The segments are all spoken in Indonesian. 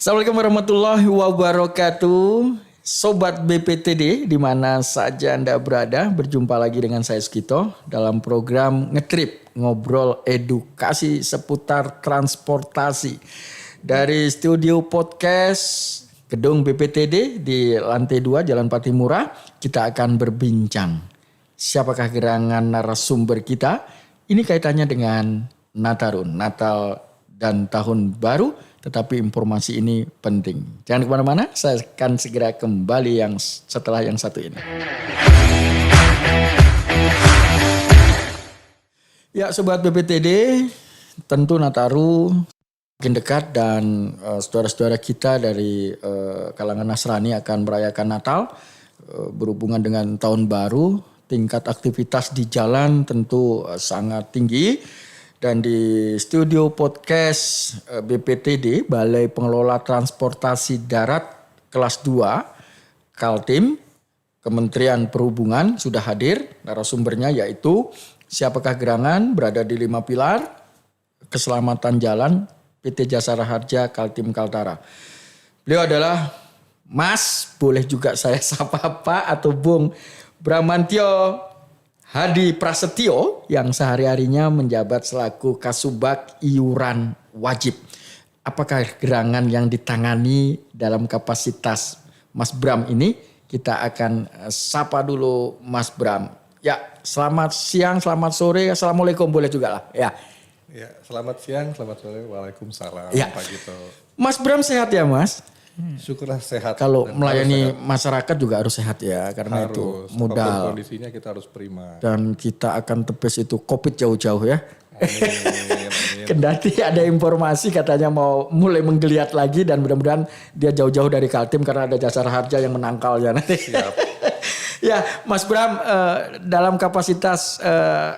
Assalamualaikum warahmatullahi wabarakatuh. Sobat BPTD di mana saja Anda berada, berjumpa lagi dengan saya Sukito dalam program Ngetrip, ngobrol edukasi seputar transportasi. Dari studio podcast gedung BPTD di lantai 2 Jalan Patimura, kita akan berbincang. Siapakah gerangan narasumber kita? Ini kaitannya dengan Natarun, Natal dan Tahun Baru, tetapi informasi ini penting. Jangan kemana-mana, saya akan segera kembali setelah yang satu ini. Ya Sobat BPTD, tentu Nataru makin dekat dan saudara-saudara kita dari kalangan Nasrani akan merayakan Natal. Berhubungan dengan Tahun Baru, tingkat aktivitas di jalan tentu sangat tinggi. Dan di studio podcast BPTD, Balai Pengelola Transportasi Darat kelas 2, Kaltim, Kementerian Perhubungan sudah hadir. Narasumbernya yaitu siapakah gerangan berada di 5 pilar keselamatan jalan PT Jasara Harja Kaltim Kaltara. Beliau adalah Mas, boleh juga saya sapa Pak atau Bung Bramantio Hadi Prasetyo yang sehari-harinya menjabat selaku Kasubag Iuran Wajib. Apakah gerangan yang ditangani dalam kapasitas Mas Bram ini? Kita akan sapa dulu Mas Bram. Ya, selamat siang, selamat sore, assalamualaikum boleh juga lah. Ya, selamat siang, selamat sore, waalaikumsalam. Ya. Pak Gito. Mas Bram sehat ya Mas? Syukurlah sehat. Kalau dan melayani sehat. masyarakat juga harus sehat ya, karena Harus, itu apapun modal. kondisinya kita harus prima. Dan kita akan tepis itu COVID jauh-jauh ya. Amin. Kendati ada informasi katanya mau mulai menggeliat lagi dan mudah-mudahan dia jauh-jauh dari Kaltim karena ada Jasara Harja yang menangkalnya nanti. Siap. Ya, Mas Bram, dalam kapasitas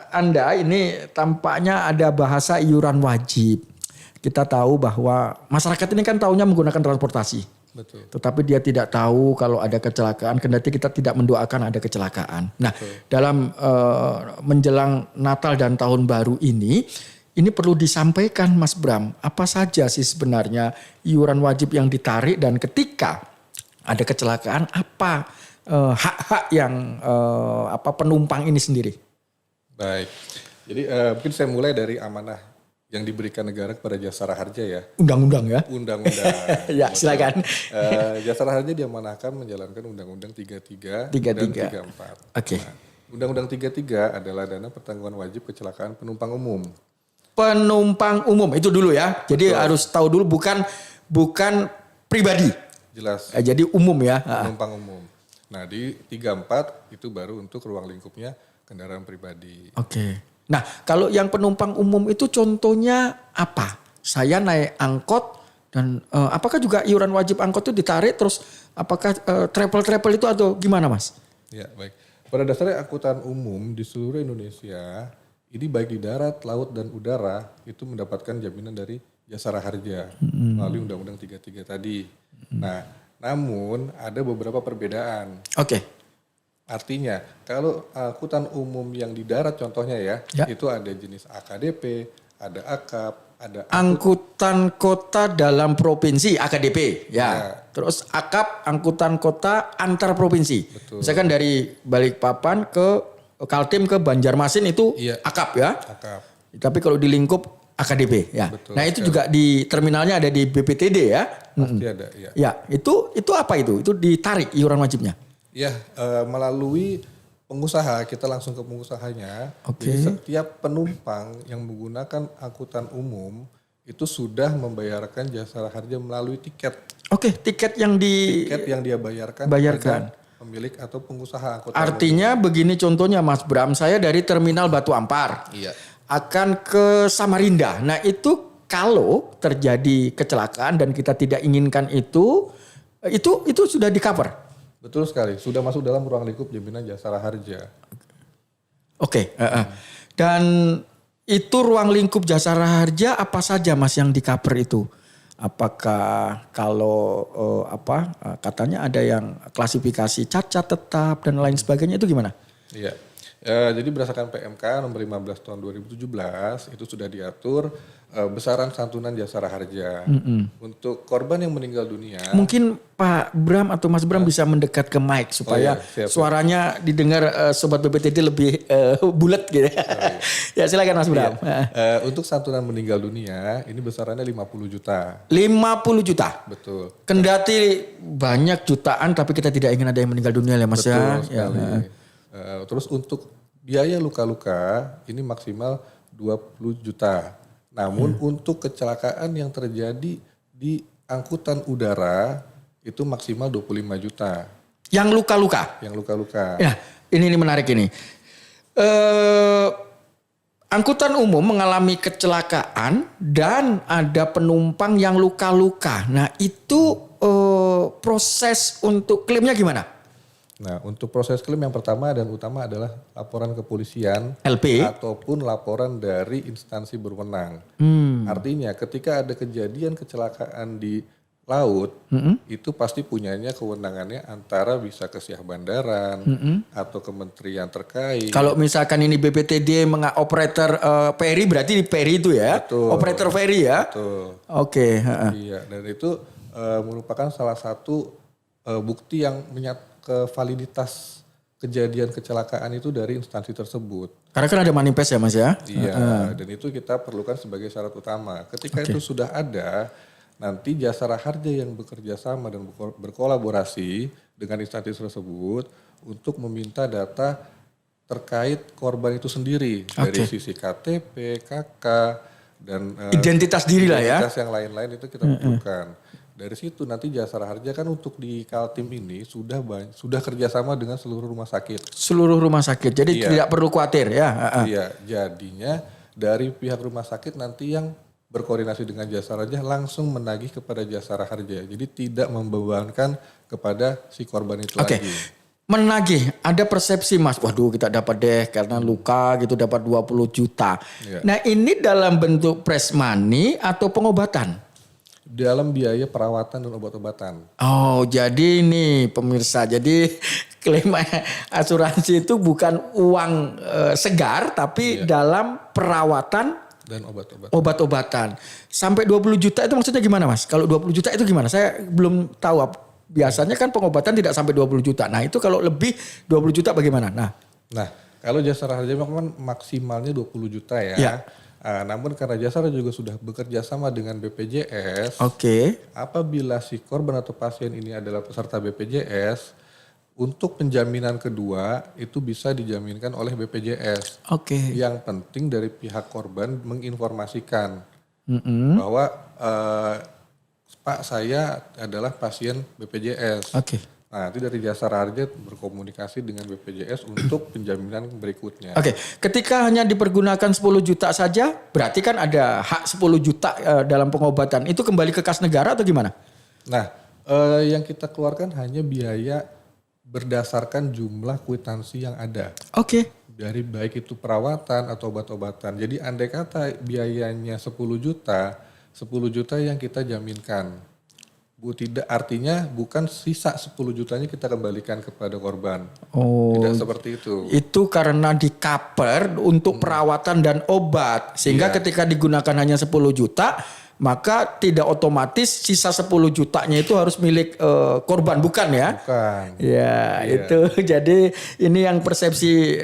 Anda ini tampaknya ada bahasa iuran wajib. Kita tahu bahwa masyarakat ini kan tahunya menggunakan transportasi. Betul. Tetapi dia tidak tahu kalau ada kecelakaan, kendati kita tidak mendoakan ada kecelakaan. Nah, dalam menjelang Natal dan Tahun Baru ini perlu disampaikan Mas Bram, apa saja sih sebenarnya iuran wajib yang ditarik dan ketika ada kecelakaan apa hak-hak yang penumpang ini sendiri? Baik. Jadi mungkin saya mulai dari amanah yang diberikan negara kepada Jasara Harja ya. Undang-undang ya? Undang-undang. Ya, silakan. Jasara Harja diamanahkan menjalankan Undang-Undang 33 dan 34. Oke. Nah, Undang-Undang 33 adalah dana pertanggungan wajib kecelakaan penumpang umum. Penumpang umum itu dulu ya. Jadi harus tahu dulu bukan pribadi. Jelas. Jadi umum ya. Penumpang umum. Nah di 34 itu baru untuk ruang lingkupnya kendaraan pribadi. Oke. Nah kalau yang penumpang umum itu contohnya apa? Saya naik angkot dan apakah juga iuran wajib angkot itu ditarik terus apakah travel itu atau gimana Mas? Ya baik. Pada dasarnya angkutan umum di seluruh Indonesia ini baik di darat, laut dan udara itu mendapatkan jaminan dari Jasara Harja melalui Undang-Undang 33 tadi. Nah namun ada beberapa perbedaan. Oke. Artinya kalau angkutan umum yang di darat contohnya ya. Itu ada jenis AKDP, ada AKAP, ada angkutan kota dalam provinsi AKDP ya. Terus AKAP angkutan kota antar provinsi. Betul. Misalkan dari Balikpapan ke Kaltim ke Banjarmasin itu AKAP ya. AKAP. Tapi kalau di lingkup AKDP ya. Betul, nah itu juga di terminalnya ada di BPTD ya. Pasti ada ya. Ya itu apa itu? Itu ditarik iuran wajibnya. Ya, melalui pengusaha, kita langsung ke pengusahanya. Oke. Jadi setiap penumpang yang menggunakan angkutan umum itu sudah membayarkan Jasara Harja melalui tiket. Oke, tiket yang dia bayarkan kepada pemilik atau pengusaha angkutan Artinya umum. begini contohnya Mas Bram, saya dari terminal Batu Ampar akan ke Samarinda. Nah itu kalau terjadi kecelakaan dan kita tidak inginkan itu sudah di cover. Betul sekali, sudah masuk dalam ruang lingkup jaminan Jasara Harja. Oke. Dan itu ruang lingkup Jasara Harja apa saja Mas yang di cover itu? Apakah kalau katanya ada yang klasifikasi cacat tetap dan lain sebagainya itu gimana? Iya. Jadi berdasarkan PMK nomor 15 tahun 2017 itu sudah diatur besaran santunan jasara harja. Untuk korban yang meninggal dunia. Mungkin Pak Bram atau Mas Bram bisa mendekat ke mic supaya siap. suaranya didengar Sobat BPTD lebih bulat gitu. Ya silakan Mas Bram. Untuk santunan meninggal dunia ini besarannya 50 juta. 50 juta. Betul. Kendati banyak jutaan tapi kita tidak ingin ada yang meninggal dunia ya Mas ya. Sekali. Terus untuk biaya luka-luka ini maksimal 20 juta. Namun untuk kecelakaan yang terjadi di angkutan udara itu maksimal 25 juta. Yang luka-luka? Yang luka-luka. Ya, ini menarik ini. Angkutan umum mengalami kecelakaan dan ada penumpang yang luka-luka. Nah itu proses untuk klaimnya gimana? Nah, untuk proses klaim yang pertama dan utama adalah laporan kepolisian LP ataupun laporan dari instansi berwenang. Artinya ketika ada kejadian kecelakaan di laut, itu pasti punyanya kewenangannya antara bisa ke Syah Bandaran atau kementerian terkait. Kalau misalkan ini BPTD operator ferry berarti di ferry itu ya? Betul. Operator ferry ya? Betul. Oke. Iya, dan itu merupakan salah satu bukti yang ke validitas kejadian kecelakaan itu dari instansi tersebut. Karena kan ada manifest ya Mas ya? Iya, dan itu kita perlukan sebagai syarat utama. Ketika itu sudah ada, nanti jasara harja yang bekerja sama dan berkolaborasi dengan instansi tersebut untuk meminta data terkait korban itu sendiri. Dari sisi KTP, KK, dan identitas diri lah ya? Identitas yang lain-lain itu kita butuhkan. Dari situ nanti jasara harja kan untuk di Kaltim ini sudah kerjasama dengan seluruh rumah sakit. Seluruh rumah sakit, jadi tidak perlu khawatir ya? Iya, jadinya dari pihak rumah sakit nanti yang berkoordinasi dengan jasara harja langsung menagih kepada jasara harja. Jadi tidak membebankan kepada si korban itu lagi. Menagih, ada persepsi Mas, waduh kita dapat deh karena luka gitu dapat 20 juta. Nah ini dalam bentuk press money atau pengobatan? Dalam biaya perawatan dan obat-obatan. Oh jadi ini pemirsa, jadi klaim asuransi itu bukan uang segar tapi dalam perawatan dan obat-obatan. Obat-obatan. Sampai 20 juta itu maksudnya gimana Mas? Kalau 20 juta itu gimana? Saya belum tahu. Biasanya kan pengobatan tidak sampai 20 juta. Nah itu kalau lebih 20 juta bagaimana? Nah kalau jasara harja kan maksimalnya 20 juta ya. Namun karena jasara juga sudah bekerja sama dengan BPJS. Apabila si korban atau pasien ini adalah peserta BPJS, untuk penjaminan kedua itu bisa dijaminkan oleh BPJS. Yang penting dari pihak korban menginformasikan bahwa Pak saya adalah pasien BPJS. Nah, nanti dari jasara harja berkomunikasi dengan BPJS untuk penjaminan berikutnya. Ketika hanya dipergunakan 10 juta saja, berarti kan ada hak 10 juta dalam pengobatan. Itu kembali ke kas negara atau gimana? Nah, yang kita keluarkan hanya biaya berdasarkan jumlah kwitansi yang ada. Dari baik itu perawatan atau obat-obatan. Jadi andai kata biayanya 10 juta yang kita jaminkan. Tidak, artinya bukan sisa 10 jutanya kita kembalikan kepada korban. Tidak seperti itu. Itu karena di cover untuk perawatan dan obat. Sehingga ketika digunakan hanya 10 juta, maka tidak otomatis sisa 10 jutanya itu harus milik korban, bukan ya? Bukan. Itu. Jadi ini yang persepsi,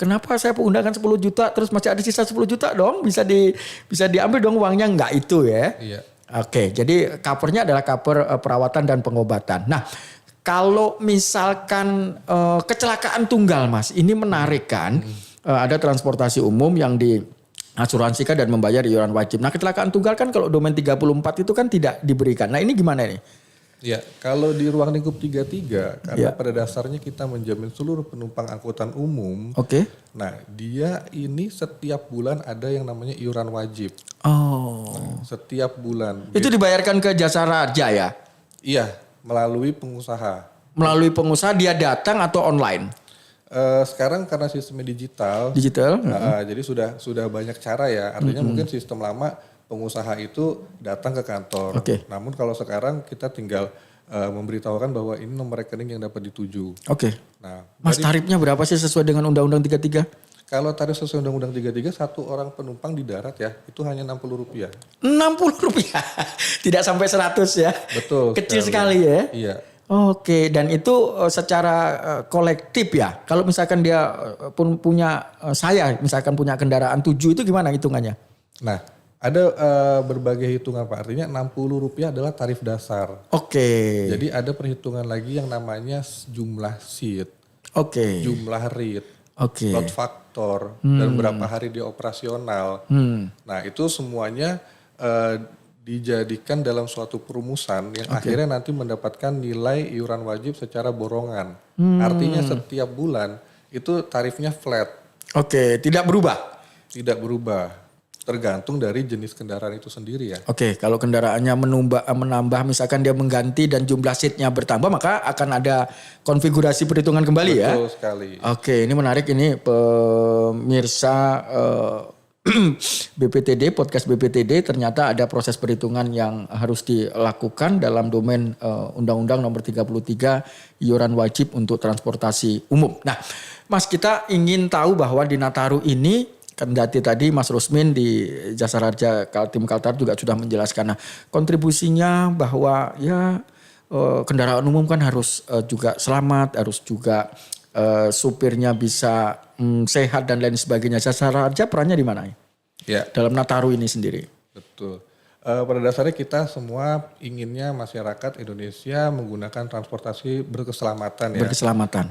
kenapa saya menggunakan 10 juta terus masih ada sisa 10 juta dong? Bisa diambil dong uangnya, enggak itu ya? Jadi covernya adalah cover perawatan dan pengobatan. Nah, kalau misalkan kecelakaan tunggal Mas, ini menarik kan? Ada transportasi umum yang diasuransikan dan membayar iuran wajib. Nah, kecelakaan tunggal kan kalau domain 34 itu kan tidak diberikan. Nah, ini gimana nih? Kalau di ruang lingkup 33, karena pada dasarnya kita menjamin seluruh penumpang angkutan umum. Nah, dia ini setiap bulan ada yang namanya iuran wajib. Setiap bulan. Itu dibayarkan ke jasara harja ya? Iya, melalui pengusaha. Melalui pengusaha dia datang atau online? Sekarang karena sistemnya digital. Digital. Jadi sudah banyak cara ya. Artinya mungkin sistem lama pengusaha itu datang ke kantor. Oke. Namun kalau sekarang kita tinggal memberitahukan bahwa ini nomor rekening yang dapat dituju. Oke. Nah, Mas, tarifnya berapa sih sesuai dengan Undang-Undang 33? kalau tarif sesuai Undang-Undang 33, satu orang penumpang di darat ya, itu hanya Rp60. Rp60. Tidak sampai 100 ya. Betul. Kecil sekali ya. Iya. Oke, dan itu secara kolektif ya. Kalau misalkan dia pun punya, saya misalkan punya kendaraan 7 itu gimana hitungannya? Nah, ada berbagai hitungan Pak. Artinya Rp60 adalah tarif dasar. Oke. Jadi ada perhitungan lagi yang namanya jumlah seat, Oke. jumlah rate, Oke. load factor, dan berapa hari dia operasional. Nah itu semuanya dijadikan dalam suatu perumusan yang akhirnya nanti mendapatkan nilai iuran wajib secara borongan. Artinya setiap bulan itu tarifnya flat. Oke, tidak berubah. Tidak berubah. Tergantung dari jenis kendaraan itu sendiri ya. Oke, kalau kendaraannya menambah, misalkan dia mengganti dan jumlah seatnya bertambah, maka akan ada konfigurasi perhitungan kembali ya. Betul sekali. Oke, ini menarik ini pemirsa BPTD, podcast BPTD, ternyata ada proses perhitungan yang harus dilakukan dalam domain Undang-Undang Nomor 33 iuran wajib untuk transportasi umum. Nah, Mas, kita ingin tahu bahwa di Nataru ini, kendati tadi Mas Rusmin di Jasara Harja Kaltim Kaltara juga sudah menjelaskan. Nah, kontribusinya bahwa ya kendaraan umum kan harus juga selamat, harus juga supirnya bisa sehat dan lain sebagainya. Jasara Harja perannya di mana Ya, dalam Nataru ini sendiri? betul. Pada dasarnya kita semua inginnya masyarakat Indonesia menggunakan transportasi berkeselamatan ya. Berkeselamatan.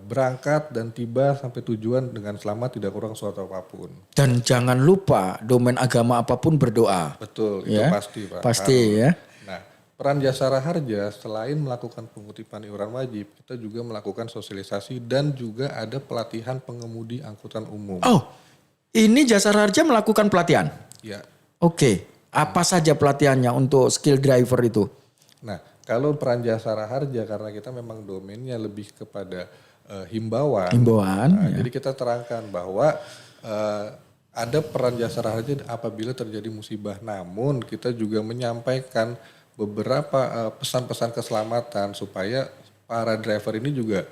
Berangkat dan tiba sampai tujuan dengan selamat, tidak kurang suatu apapun. Dan jangan lupa domain agama apapun berdoa. Betul, itu Ya, pasti Pak. pasti ya. Nah, peran Jasara Harja selain melakukan pengutipan iuran wajib, kita juga melakukan sosialisasi dan juga ada pelatihan pengemudi angkutan umum. Oh, ini Jasara Harja melakukan pelatihan? Ya. Oke. Apa saja pelatihannya untuk skill driver itu? Nah, kalau peran Jasara Harja karena kita memang domainnya lebih kepada himbauan. Himbauan. Jadi kita terangkan bahwa ada peran Jasara Harja apabila terjadi musibah. Namun kita juga menyampaikan beberapa pesan-pesan keselamatan supaya para driver ini juga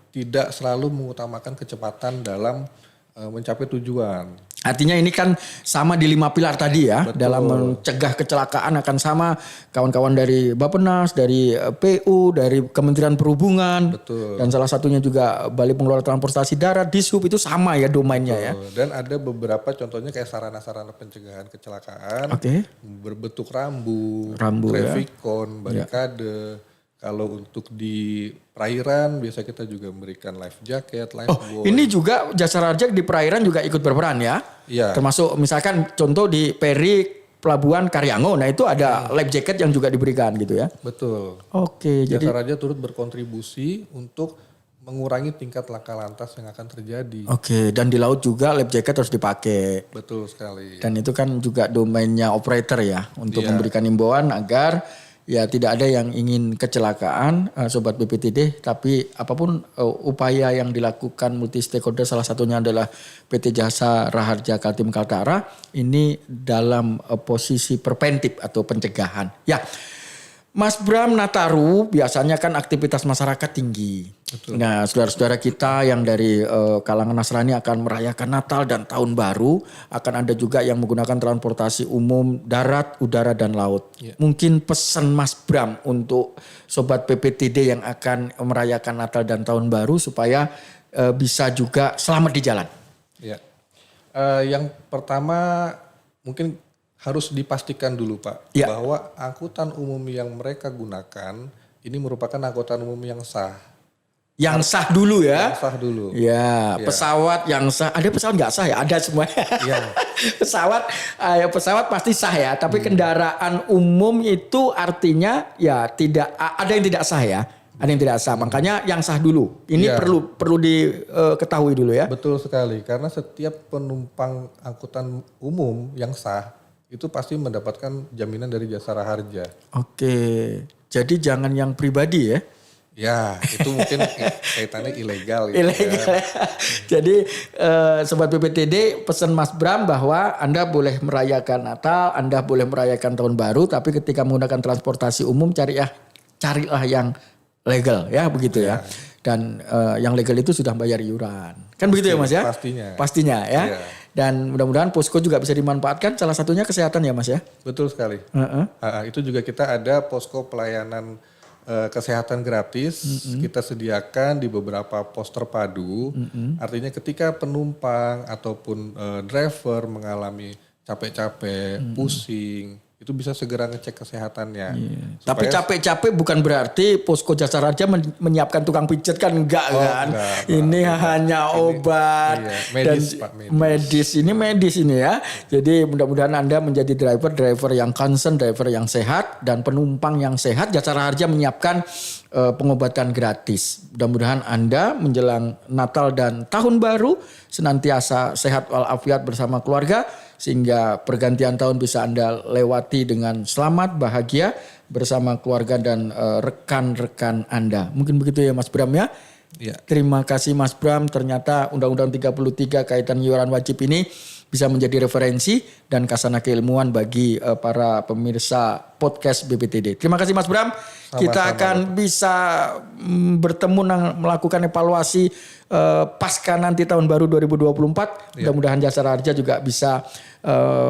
tidak selalu mengutamakan kecepatan dalam mencapai tujuan. Artinya ini kan sama di 5 pilar tadi ya. Betul. Dalam mencegah kecelakaan akan sama kawan-kawan dari Bappenas, dari PU, dari Kementerian Perhubungan. Betul. Dan salah satunya juga Balai Pengelola Transportasi Darat, Dishub, itu sama ya domainnya ya. Dan ada beberapa contohnya kayak sarana-sarana pencegahan kecelakaan. Oke. Berbentuk rambu, ya. traffic cone, barikade. Kalau untuk di perairan biasa kita juga memberikan life jacket, life buoy. Ini juga Jasara Harja di perairan juga ikut berperan ya. Iya. Termasuk misalkan contoh di Peri Pelabuhan Karyango. Nah itu ada life jacket yang juga diberikan gitu ya. Betul. Oke, jadi Jasara Harja turut berkontribusi untuk mengurangi tingkat laka lantas yang akan terjadi. oke, dan di laut juga life jacket harus dipakai. Betul sekali. Dan itu kan juga domainnya operator ya untuk Iya. memberikan himbauan agar ya tidak ada yang ingin kecelakaan Sobat BPTD, tapi apapun upaya yang dilakukan multi stakeholder, salah satunya adalah PT Jasara Harja Kaltim Kaltara, ini dalam posisi preventif atau pencegahan. Ya, Mas Bram, Nataru biasanya kan aktivitas masyarakat tinggi. Betul. Nah, saudara-saudara kita yang dari kalangan Nasrani akan merayakan Natal dan Tahun Baru, akan ada juga yang menggunakan transportasi umum darat, udara, dan laut. Ya. Mungkin pesan Mas Bram untuk Sobat PPTD yang akan merayakan Natal dan Tahun Baru supaya bisa juga selamat di jalan. Ya. Yang pertama mungkin harus dipastikan dulu Pak, Ya. bahwa angkutan umum yang mereka gunakan ini merupakan angkutan umum yang sah. Yang sah dulu ya. Yang sah dulu. Ya, pesawat yang sah. Ada pesawat nggak sah ya? Ada semua. Iya. pesawat pasti sah ya. Tapi kendaraan umum itu artinya ya tidak, ada yang tidak sah ya. Ada yang tidak sah. Makanya yang sah dulu. Ini Iya. perlu diketahui dulu ya. Betul sekali, karena setiap penumpang angkutan umum yang sah itu pasti mendapatkan jaminan dari Jasara Harja. Oke. Jadi jangan yang pribadi ya. Ya, itu mungkin kaitannya ilegal. Gitu Ilegal. Jadi Sobat BPTD pesan Mas Bram bahwa Anda boleh merayakan Natal, Anda boleh merayakan Tahun Baru, tapi ketika menggunakan transportasi umum carilah yang legal ya begitu ya. Dan yang legal itu sudah bayar iuran. Kan begitu ya Mas ya? Pastinya. Pastinya ya. Dan mudah-mudahan posko juga bisa dimanfaatkan. Salah satunya kesehatan ya Mas ya? Betul sekali. Itu juga kita ada posko pelayanan kesehatan gratis. Kita sediakan di beberapa pos terpadu. Artinya ketika penumpang ataupun driver mengalami capek-capek, pusing, itu bisa segera ngecek kesehatannya. Tapi capek-capek bukan berarti posko Jasa Raja menyiapkan tukang pijet kan enggak kan. Ini hanya obat medis, dan Pak, medis ini ya. Jadi mudah-mudahan Anda menjadi driver yang concern, driver yang sehat dan penumpang yang sehat. Jasa Raja menyiapkan pengobatan gratis. Mudah-mudahan Anda menjelang Natal dan Tahun Baru senantiasa sehat walafiat bersama keluarga. Sehingga pergantian tahun bisa Anda lewati dengan selamat, bahagia bersama keluarga dan rekan-rekan Anda. Mungkin begitu ya Mas Bram ya. Terima kasih Mas Bram. Ternyata Undang-Undang 33 kaitan iuran wajib ini bisa menjadi referensi dan kasana keilmuan bagi para pemirsa podcast BPTD. Terima kasih Mas Bram. Kita akan bisa bertemu melakukan evaluasi pasca nanti tahun baru 2024. Mudah-mudahan Jasa Raja juga bisa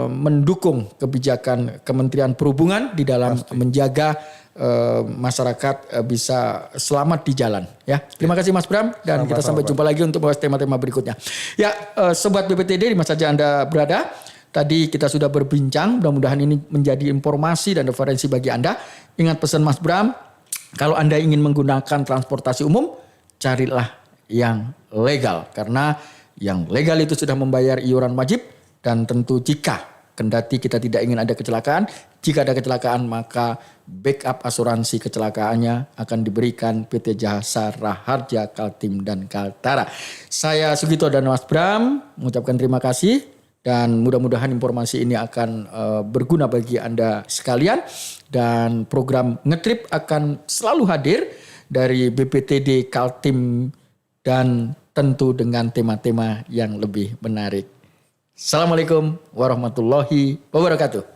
mendukung kebijakan Kementerian Perhubungan di dalam menjaga masyarakat bisa selamat di jalan ya. Terima kasih Mas Bram dan kita sampai jumpa lagi untuk bahas tema-tema berikutnya. Ya, Sobat BPTD di mana saja Anda berada. Tadi kita sudah berbincang, mudah-mudahan ini menjadi informasi dan referensi bagi Anda. Ingat pesan Mas Bram, kalau Anda ingin menggunakan transportasi umum, carilah yang legal. Karena yang legal itu sudah membayar iuran wajib dan tentu jika kendati kita tidak ingin ada kecelakaan, jika ada kecelakaan maka backup asuransi kecelakaannya akan diberikan PT Jasa Raharja, Kaltim dan Kaltara. Saya Sugito dan Mas Bram mengucapkan terima kasih dan mudah-mudahan informasi ini akan berguna bagi Anda sekalian dan program Ngetrip akan selalu hadir dari BPTD, Kaltim dan tentu dengan tema-tema yang lebih menarik. Assalamualaikum warahmatullahi wabarakatuh.